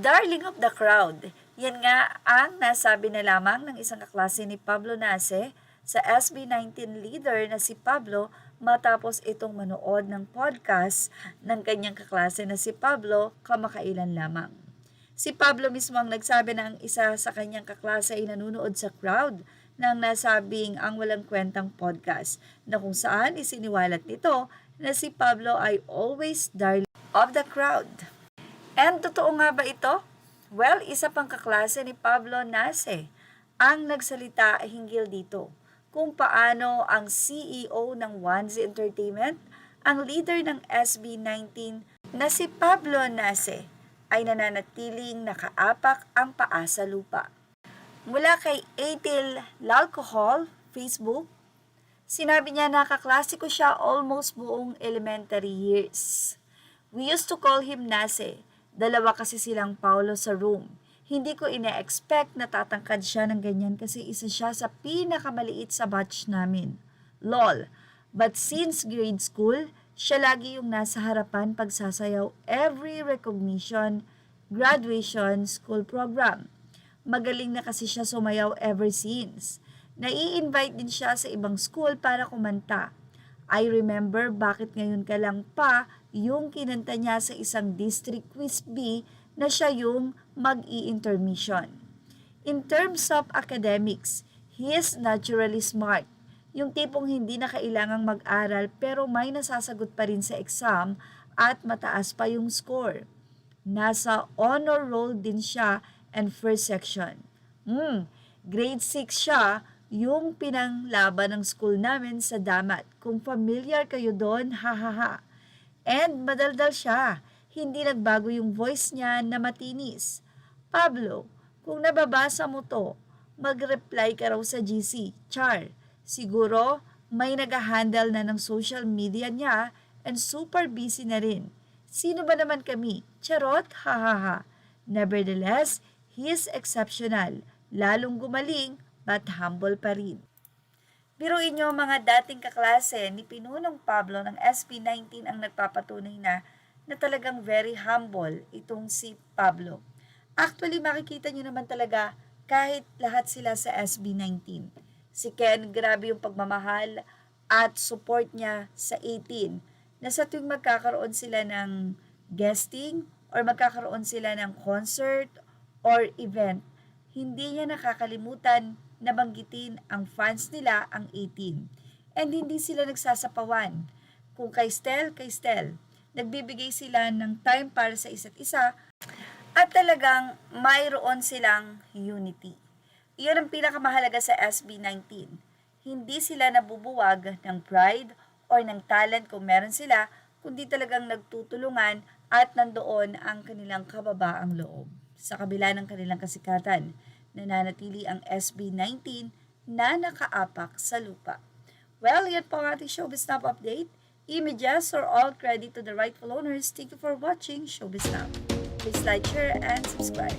Darling of the crowd. Yan nga ang nasabi na lamang ng isang kaklase ni Pablo Nace sa SB19 leader na si Pablo matapos itong manood ng podcast ng kanyang kaklase na si Pablo kamakailan lamang. Si Pablo mismo ang nagsabi na ang isa sa kanyang kaklase ay nanunood sa crowd ng nasabing ang walang kwentang podcast na kung saan isiniwalat nito na si Pablo ay always darling of the crowd. And totoo nga ba ito? Well, isa pang kaklase ni Pablo Nace ang nagsalita hinggil dito kung paano ang CEO ng Onesie Entertainment, ang leader ng SB19 na si Pablo Nace ay nananatiling nakaapak ang paa sa lupa. Mula kay Atil Lalcohol, Facebook, sinabi niya na kaklase ko siya almost buong elementary years. We used to call him Nace. Dalawa kasi silang Paulo sa room. Hindi ko ina-expect na tatangkad siya ng ganyan kasi isa siya sa pinakamaliit sa batch namin. LOL. But since grade school, siya lagi yung nasa harapan pagsasayaw every recognition, graduation, school program. Magaling na kasi siya sumayaw ever since. Nai-invite din siya sa ibang school para kumanta. I remember bakit ngayon ka lang pa yung kinanta niya sa isang district quiz B na siya yung mag-i-intermission. In terms of academics, he is naturally smart. Yung tipong hindi na kailangang mag-aral pero may nasasagot pa rin sa exam at mataas pa yung score. Nasa honor roll din siya and first section. Grade 6 siya, yung pinanglaban ng school namin sa damat. Kung familiar kayo doon, ha. And madaldal siya. Hindi nagbago yung voice niya na matinis. Pablo, kung nababasa mo to, mag-reply ka raw sa GC. Char, siguro may nag-handle na ng social media niya and super busy na rin. Sino ba naman kami? Charot, ha. Nevertheless, he is exceptional. Lalong gumaling, but humble pa rin. Biruin nyo mga dating kaklase ni Pinunong Pablo ng SB19 ang nagpapatunay na talagang very humble itong si Pablo. Actually, makikita nyo naman talaga kahit lahat sila sa SB19. Si Ken, grabe yung pagmamahal at support niya sa 18 na sa tuwing magkakaroon sila ng guesting or magkakaroon sila ng concert or event, hindi niya nakakalimutan na banggitin ang fans nila ang 18. And hindi sila nagsasapawan. Kung kay Stel, nagbibigay sila ng time para sa isa't isa at talagang mayroon silang unity. Iyon ang pinakamahalaga sa SB19. Hindi sila nabubuwag ng pride or ng talent kung meron sila, kundi talagang nagtutulungan at nandoon ang kanilang kababaang loob. Sa kabila ng kanilang kasikatan, nananatili ang SB19 na nakaapak sa lupa. Well, yan po ang ating Showbiz Snap update. Images or all credit to the rightful owners. Thank you for watching Showbiz Snap. Please like, share, and subscribe.